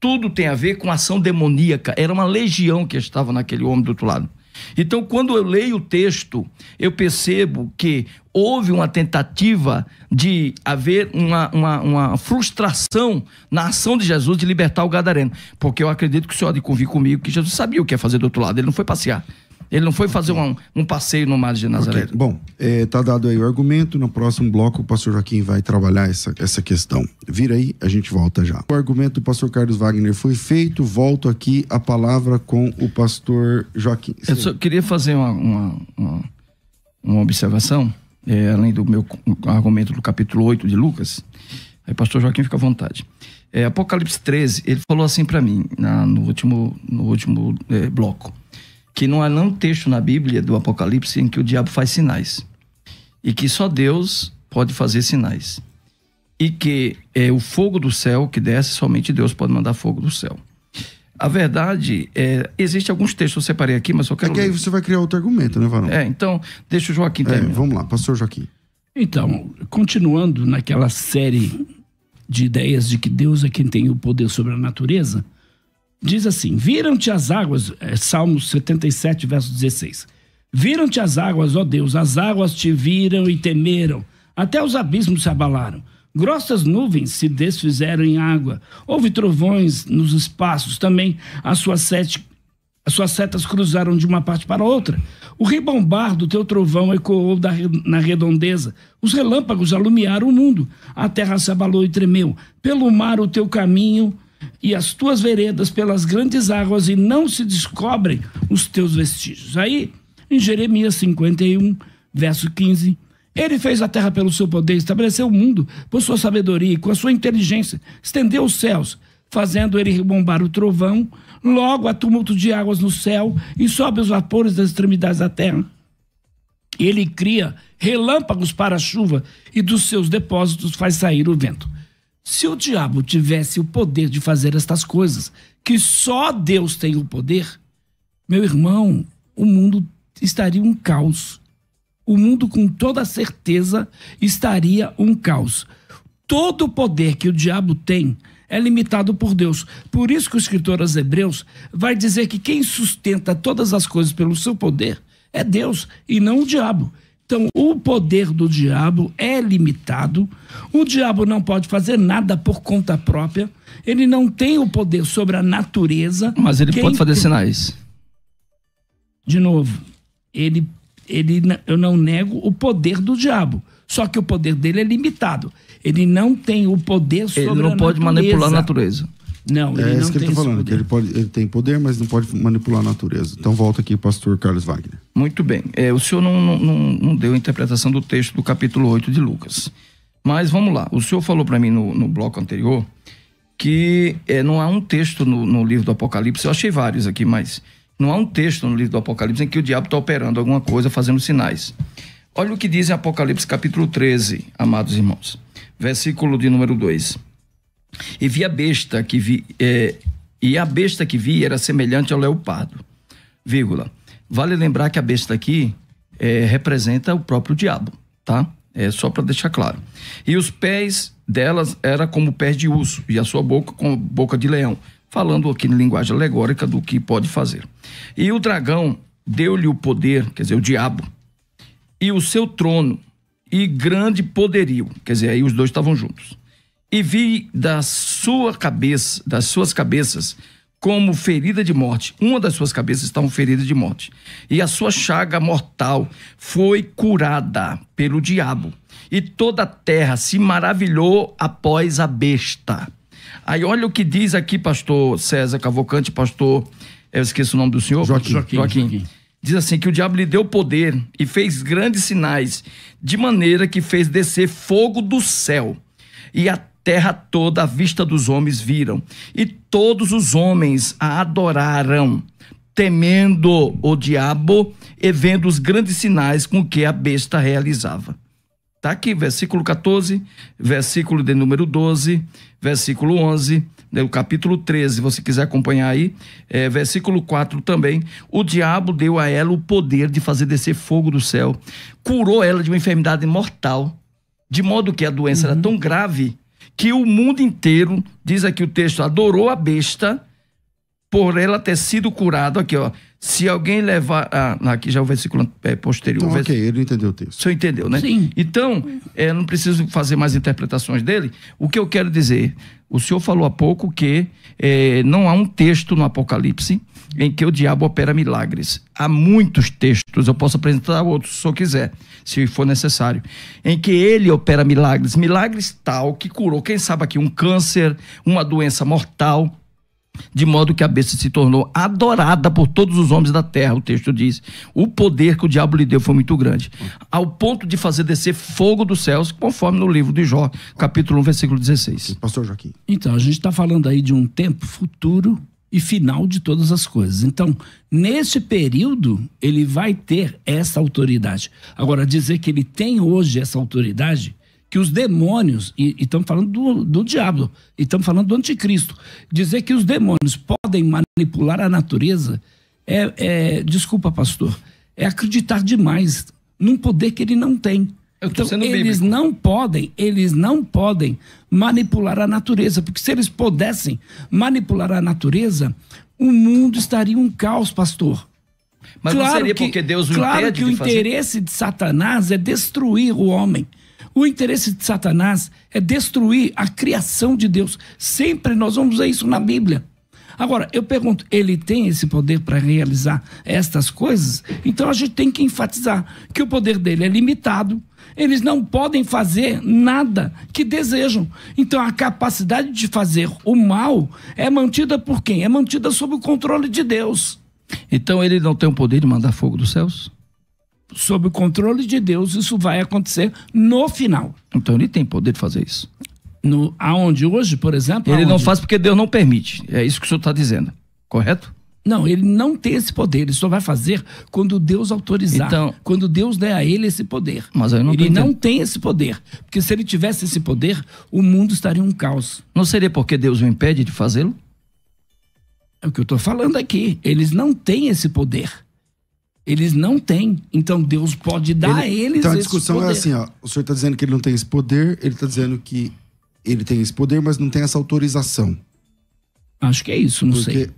Tudo tem a ver com ação demoníaca. Era uma legião que estava naquele homem do outro lado. Então, quando eu leio o texto, eu percebo que houve uma tentativa de haver uma frustração na ação de Jesus de libertar o gadareno. Porque eu acredito que o senhor há de convir comigo que Jesus sabia o que ia fazer do outro lado. Ele não foi passear. Ele não foi fazer um passeio no mar de Nazaré. Okay. Bom, tá dado aí o argumento. No próximo bloco, o pastor Joaquim vai trabalhar essa questão. Vira aí, a gente volta já. O argumento do pastor Carlos Wagner foi feito. Volto aqui a palavra com o pastor Joaquim. Eu só queria fazer uma observação, além do meu argumento do capítulo 8 de Lucas. Aí, pastor Joaquim, fica à vontade. Apocalipse 13, ele falou assim para mim, no último bloco, que não há nenhum texto na Bíblia do Apocalipse em que o diabo faz sinais. E que só Deus pode fazer sinais. E que o fogo do céu que desce, somente Deus pode mandar fogo do céu. A verdade existe alguns textos, eu separei aqui, mas só quero que aí você vai criar outro argumento, né, Varão? Então, deixa o Joaquim terminar. Vamos lá, pastor Joaquim. Então, continuando naquela série de ideias de que Deus é quem tem o poder sobre a natureza, diz assim: viram-te as águas, Salmos 77, verso 16. Viram-te as águas, ó Deus, as águas te viram e temeram, até os abismos se abalaram. Grossas nuvens se desfizeram em água, houve trovões nos espaços, também as suas setas cruzaram de uma parte para outra. O ribombar do teu trovão ecoou na redondeza, os relâmpagos alumiaram o mundo, a terra se abalou e tremeu. Pelo mar o teu caminho e as tuas veredas pelas grandes águas, e não se descobrem os teus vestígios. Aí, em Jeremias 51, verso 15, ele fez a terra pelo seu poder, estabeleceu o mundo por sua sabedoria, e com a sua inteligência estendeu os céus, fazendo ele rebombar o trovão. Logo há tumulto de águas no céu e sobe os vapores das extremidades da terra. Ele cria relâmpagos para a chuva e dos seus depósitos faz sair o vento. Se o diabo tivesse o poder de fazer estas coisas, que só Deus tem o poder, meu irmão, o mundo estaria um caos. O mundo, com toda certeza, estaria um caos. Todo o poder que o diabo tem é limitado por Deus. Por isso que o escritor aos Hebreus vai dizer que quem sustenta todas as coisas pelo seu poder é Deus e não o diabo. Então, o poder do diabo é limitado. O diabo não pode fazer nada por conta própria. Ele não tem o poder sobre a natureza. Mas ele pode fazer sinais. De novo, eu não nego o poder do diabo. Só que o poder dele é limitado. Ele não tem o poder sobre a natureza. Ele não pode manipular a natureza. Não, ele não isso que tem ele está falando, poder. que ele tem poder, mas não pode manipular a natureza. Então volta aqui, pastor Carlos Wagner. Muito bem. O senhor não deu a interpretação do texto do capítulo 8 de Lucas. Mas vamos lá. O senhor falou para mim no bloco anterior que não há um texto no livro do Apocalipse, eu achei vários aqui, mas não há um texto no livro do Apocalipse em que o diabo está operando alguma coisa, fazendo sinais. Olha o que diz em Apocalipse capítulo 13, amados irmãos. Versículo de número 2. E vi a besta que vi, e a besta que vi era semelhante ao leopardo, vírgula. Vale lembrar que a besta aqui representa o próprio diabo, tá? É só para deixar claro. E os pés delas eram como pés de urso, e a sua boca como boca de leão, falando aqui em linguagem alegórica do que pode fazer. E o dragão deu-lhe o poder, quer dizer, o diabo, e o seu trono, e grande poderio, quer dizer, aí os dois estavam juntos. E vi das suas cabeças, como ferida de morte. Uma das suas cabeças estava ferida de morte. E a sua chaga mortal foi curada pelo diabo. E toda a terra se maravilhou após a besta. Aí olha o que diz aqui, pastor César Cavalcante, pastor, eu esqueço o nome do senhor. Joaquim. Diz assim, que o diabo lhe deu poder e fez grandes sinais, de maneira que fez descer fogo do céu. E a terra toda à vista dos homens viram, e todos os homens a adoraram, temendo o diabo e vendo os grandes sinais com que a besta realizava. Está aqui, versículo 14, versículo de número 12, versículo 11, no capítulo 13, se você quiser acompanhar aí, versículo 4 também. O diabo deu a ela o poder de fazer descer fogo do céu, curou ela de uma enfermidade mortal, de modo que a doença era tão grave que o mundo inteiro, diz aqui o texto, adorou a besta por ela ter sido curado. Aqui, ó. Se alguém levar... aqui já é o versículo posterior. Então, ok, ele entendeu o texto. O senhor entendeu, né? Sim. Então, não preciso fazer mais interpretações dele. O que eu quero dizer, o senhor falou há pouco que não há um texto no Apocalipse em que o diabo opera milagres. Há muitos textos, eu posso apresentar outros se o senhor quiser, se for necessário, em que ele opera milagres tal que curou, quem sabe aqui, um câncer, uma doença mortal, de modo que a besta se tornou adorada por todos os homens da terra. O texto diz, o poder que o diabo lhe deu foi muito grande, ao ponto de fazer descer fogo dos céus, conforme no livro de Jó, capítulo 1, versículo 16. Pastor Joaquim. Então, a gente está falando aí de um tempo futuro e final de todas as coisas. Então, nesse período, ele vai ter essa autoridade. Agora, dizer que ele tem hoje essa autoridade, que os demônios, e estamos falando do diabo, e estamos falando do anticristo, dizer que os demônios podem manipular a natureza, desculpa, pastor, é acreditar demais num poder que ele não tem. Então, eles não podem manipular a natureza, porque se eles pudessem manipular a natureza, o mundo estaria um caos, pastor. Mas claro, não seria porque Deus o impede de fazer? Claro que o interesse de Satanás é destruir o homem. O interesse de Satanás é destruir a criação de Deus. Sempre nós vamos ver isso na Bíblia. Agora, eu pergunto, ele tem esse poder para realizar estas coisas? Então a gente tem que enfatizar que o poder dele é limitado. Eles não podem fazer nada que desejam. Então a capacidade de fazer o mal é mantida por quem? É mantida sob o controle de Deus. Então ele não tem o poder de mandar fogo dos céus? Sob o controle de Deus, isso vai acontecer no final. Então ele tem poder de fazer isso? Aonde hoje, por exemplo... Ele não faz porque Deus não permite. É isso que o senhor está dizendo, correto? Não, ele não tem esse poder. Ele só vai fazer quando Deus autorizar. Então, quando Deus der a ele esse poder. Mas eu não ele não tem esse poder. Porque se ele tivesse esse poder, o mundo estaria um caos. Não seria porque Deus o impede de fazê-lo? É o que eu estou falando aqui. Eles não têm esse poder. Eles não têm. Então Deus pode dar a eles então, a esse discussão poder. é assim, ó. O senhor está dizendo que ele não tem esse poder, ele está dizendo que ele tem esse poder, mas não tem essa autorização. Acho que é isso, não sei.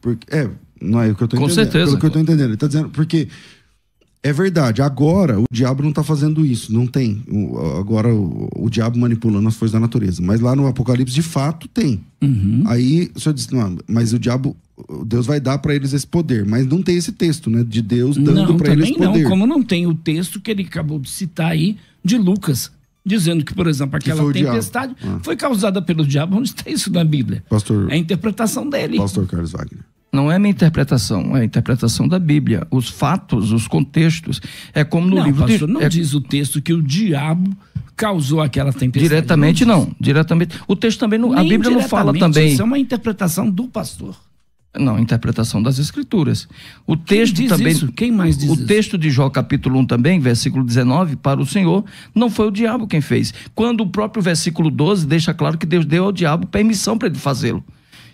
Não é o que eu estou entendendo. Com certeza. Pelo que eu estou entendendo. Ele está dizendo, porque é verdade, agora o diabo não está fazendo isso, não tem. Agora o diabo manipulando as forças da natureza. Mas lá no Apocalipse, de fato, tem. Uhum. Aí o senhor disse, não, mas o diabo, Deus vai dar para eles esse poder. Mas não tem esse texto, né? De Deus dando para eles poder. Não, como não tem o texto que ele acabou de citar aí, de Lucas, dizendo que, por exemplo, aquela tempestade foi causada pelo diabo. Onde está isso na Bíblia? Pastor, é a interpretação dele. Pastor Carlos Wagner. Não é minha interpretação, é a interpretação da Bíblia. Os fatos, os contextos. É como no livro... Pastor, não diz o texto que o diabo causou aquela tempestade. Diretamente não. Diretamente. O texto também não... A Bíblia não fala também... Isso é uma interpretação do pastor. Não, interpretação das Escrituras. O texto diz também... Isso? Quem mais diz isso? O texto de Jó, capítulo 1 também, versículo 19, para o Senhor, não foi o diabo quem fez. Quando o próprio versículo 12 deixa claro que Deus deu ao diabo permissão para ele fazê-lo.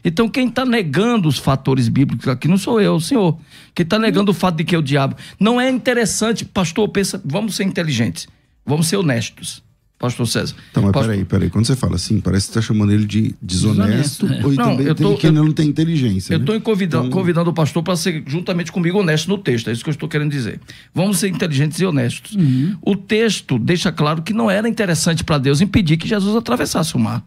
Então quem está negando os fatores bíblicos aqui não sou eu, é o senhor. Quem está negando o fato de que é o diabo. Não é interessante, pastor, pensa, vamos ser inteligentes, vamos ser honestos. Pastor César. Então, mas peraí. Quando você fala assim, parece que você está chamando ele de desonesto. Ou não, também que ele não tem inteligência. Eu estou convidando o pastor para ser juntamente comigo honesto no texto. É isso que eu estou querendo dizer. Vamos ser inteligentes e honestos. O texto deixa claro que não era interessante para Deus impedir que Jesus atravessasse o mar.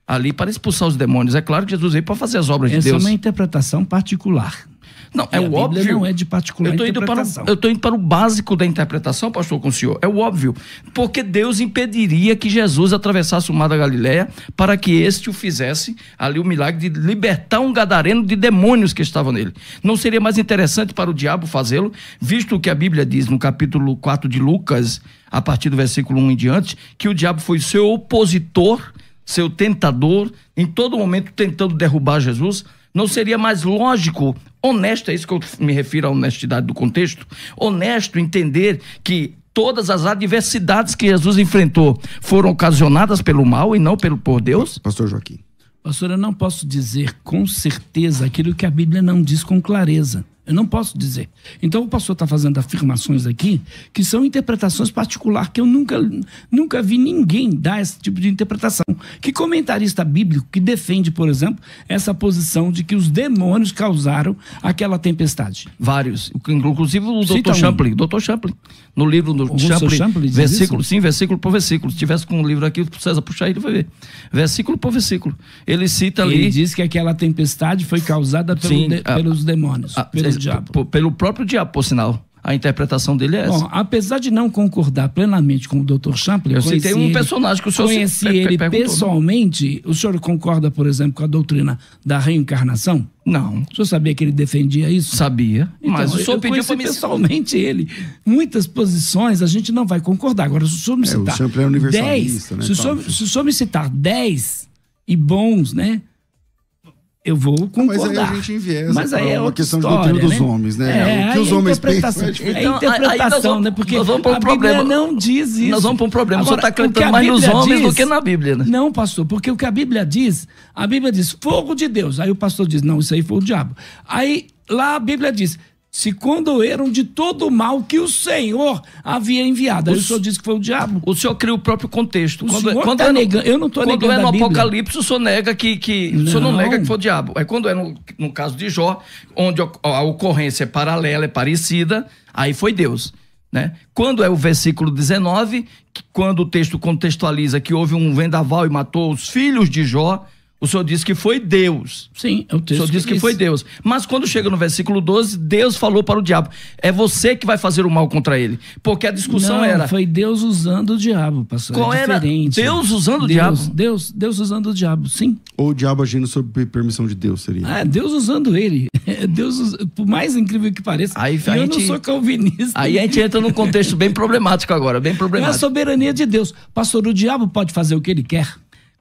Ali para expulsar os demônios. É claro que Jesus veio para fazer as obras de Deus. Essa é uma interpretação particular. Não, é o óbvio. Não é de particular interpretação. Eu estou indo para o básico da interpretação, pastor, com o senhor. É o óbvio. Porque Deus impediria que Jesus atravessasse o mar da Galileia para que este o fizesse ali o milagre de libertar um gadareno de demônios que estavam nele. Não seria mais interessante para o diabo fazê-lo, visto que a Bíblia diz no capítulo 4 de Lucas, a partir do versículo 1 em diante, que o diabo foi seu opositor, seu tentador, em todo momento tentando derrubar Jesus. Não seria mais lógico, honesto, é isso que eu me refiro à honestidade do contexto, honesto entender que todas as adversidades que Jesus enfrentou foram ocasionadas pelo mal e não por Deus? Pastor Joaquim. Pastor, eu não posso dizer com certeza aquilo que a Bíblia não diz com clareza. Eu não posso dizer. Então o pastor está fazendo afirmações aqui que são interpretações particulares, que eu nunca vi ninguém dar esse tipo de interpretação. Que comentarista bíblico que defende, por exemplo, essa posição de que os demônios causaram aquela tempestade? Vários. Inclusive o Dr. Champlin. Dr. Champlin. No livro do Champlin, versículo por versículo. Se tivesse com um livro aqui, o César puxar ele vai ver. Versículo por versículo. Ele cita ali... Ele diz que aquela tempestade foi causada pelos demônios, pelo diabo. Pelo próprio diabo, por sinal. A interpretação dele é essa. Bom, apesar de não concordar plenamente com o Dr. Champlin, eu citei um personagem que o senhor conheci ele pessoalmente. O senhor concorda, por exemplo, com a doutrina da reencarnação? Não. O senhor sabia que ele defendia isso? Sabia. Então, mas o senhor pediu para mim pessoalmente ele. Muitas posições a gente não vai concordar. Agora, se o senhor me citar o Champlin é universalista, 10, né? Se o senhor me citar 10 e bons, né? Eu vou concordar. Mas aí a gente enviesa. Mas aí é uma questão história, de doutrina dos né? homens, né? O que os homens pensam é diferente. É interpretação, né? Porque nós vamos para um problema. Não diz isso. Nós vamos para um problema. Agora, o senhor está acreditando mais nos homens do que na Bíblia, né? Não, pastor, porque o que a Bíblia diz fogo de Deus. Aí o pastor diz, não, isso aí foi o diabo. Aí lá a Bíblia diz, se condoeram de todo o mal que o Senhor havia enviado. Aí o senhor disse que foi o diabo. O senhor cria o próprio contexto. Quando eu não estou negando quando é no a Bíblia. Apocalipse, o senhor nega o senhor não nega que foi o diabo. Aí quando é no caso de Jó, onde a ocorrência é paralela, é parecida, aí foi Deus. Né? Quando é o versículo 19, quando o texto contextualiza que houve um vendaval e matou os filhos de Jó, o senhor disse que foi Deus. Sim, é o texto. O senhor disse que foi Deus. Mas quando chega no versículo 12, Deus falou para o diabo: é você que vai fazer o mal contra ele. Porque a discussão era... foi Deus usando o diabo, pastor. Qual era? Deus usando o diabo? Deus usando o diabo, sim. Ou o diabo agindo sob permissão de Deus, seria? Deus usando ele. Por mais incrível que pareça. Eu não sou calvinista. Aí a gente entra num contexto bem problemático agora, bem problemático. É a soberania de Deus. Pastor, o diabo pode fazer o que ele quer?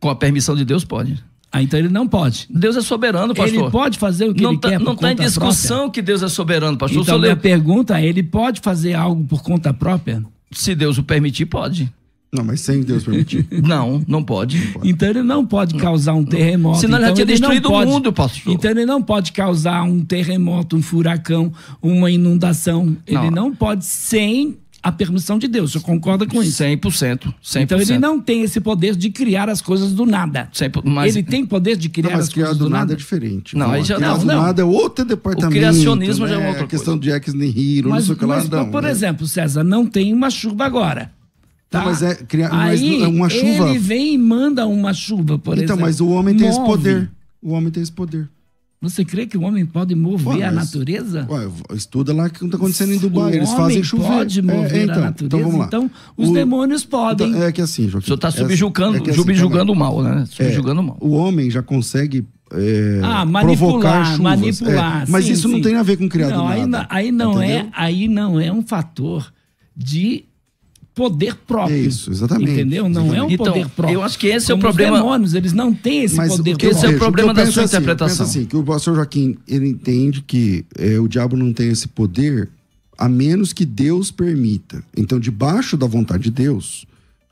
Com a permissão de Deus, pode. Então ele não pode. Deus é soberano, pastor. Ele pode fazer o que ele quer por conta própria. Não está em discussão que Deus é soberano, pastor. Então minha pergunta é, ele pode fazer algo por conta própria? Se Deus o permitir, pode. Não, mas sem Deus permitir. Não pode. Então ele não pode causar um terremoto. Senão ele já tinha destruído o mundo, pastor. Então ele não pode causar um terremoto, um furacão, uma inundação. Ele não pode sem a permissão de Deus. Você concorda com isso? 100%. Então ele não tem esse poder de criar as coisas do nada. 100%, mas... Ele tem poder de criar as coisas do nada? É diferente. Não, aí já criar do nada é outro departamento. O criacionismo né? já é outra coisa. A questão de ex nihilo, mas, não sei o que lá. Não, por exemplo, César, não tem uma chuva agora. Tá? Não, mas aí uma chuva... ele vem e manda uma chuva, por exemplo. Então, mas o homem tem esse poder. O homem tem esse poder. Você crê que o homem pode mover a natureza? Estuda lá o que está acontecendo em Dubai. Eles fazem chover. Pode mover a natureza. Então, vamos lá. Então os demônios podem. Então, é que assim, Joaquim. O senhor está subjugando o mal, né? Subjugando o mal. O homem já consegue manipular. Mas isso não tem a ver com criar do nada. Aí não é um fator de poder próprio. Isso, exatamente. Entendeu? Não é um poder próprio. Eu acho que esse é o problema. Os demônios, eles não têm esse poder próprio. Esse é o problema da sua interpretação. Eu penso assim, que o pastor Joaquim, ele entende que o diabo não tem esse poder a menos que Deus permita. Então, debaixo da vontade de Deus,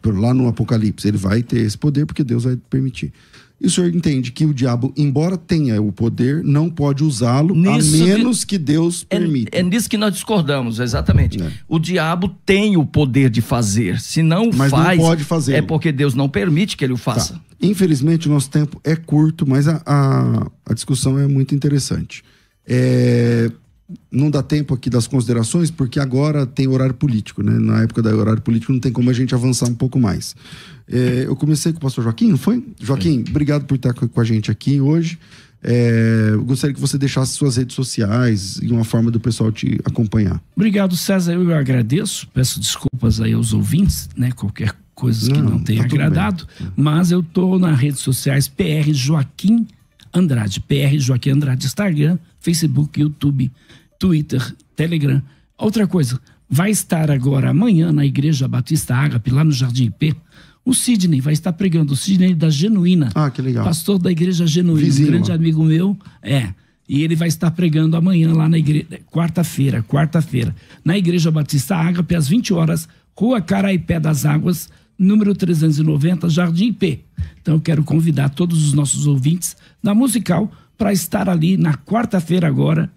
lá no Apocalipse, ele vai ter esse poder porque Deus vai permitir. E o senhor entende que o diabo, embora tenha o poder, não pode usá-lo a menos que Deus permita. É nisso que nós discordamos, exatamente. O diabo tem o poder de fazer. Se não mas faz, não pode fazer. É porque Deus não permite que ele o faça. Tá. Infelizmente, o nosso tempo é curto, mas a discussão é muito interessante. Não dá tempo aqui das considerações, porque agora tem horário político, né? Na época do horário político não tem como a gente avançar um pouco mais. Eu comecei com o pastor Joaquim, não foi? Joaquim, obrigado por estar com a gente aqui hoje. Eu gostaria que você deixasse suas redes sociais e uma forma do pessoal te acompanhar. Obrigado, César. Eu agradeço. Peço desculpas aí aos ouvintes, né? Qualquer coisa que não tenha agradado. Mas eu tô nas redes sociais PR Joaquim Andrade. PR Joaquim Andrade, Instagram, Facebook, YouTube, Twitter, Telegram. Outra coisa, vai estar agora amanhã na Igreja Batista Ágape, lá no Jardim IP. O Sidney vai estar pregando, o Sidney da Genuína. Ah, que legal. Pastor da Igreja Genuína, Vizinho, um grande amigo meu. E ele vai estar pregando amanhã lá na igreja, quarta-feira, na Igreja Batista Ágape, às 20 horas, Rua Caraipé das Águas, número 390, Jardim IP. Então eu quero convidar todos os nossos ouvintes da Musical para estar ali na quarta-feira agora,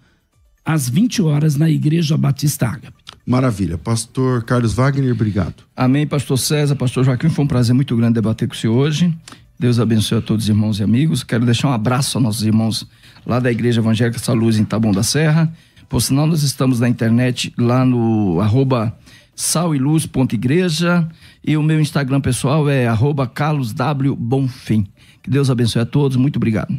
às 20 horas, na Igreja Batista Ágape. Maravilha. Pastor Carlos Wagner, obrigado. Amém, pastor César, pastor Joaquim, foi um prazer muito grande debater com o senhor hoje. Deus abençoe a todos os irmãos e amigos. Quero deixar um abraço aos nossos irmãos lá da Igreja Evangélica Saluz em Taboão da Serra. Por sinal, nós estamos na internet lá no @saoeluz.igreja e o meu Instagram pessoal é @carloswbonfim. Que Deus abençoe a todos. Muito obrigado.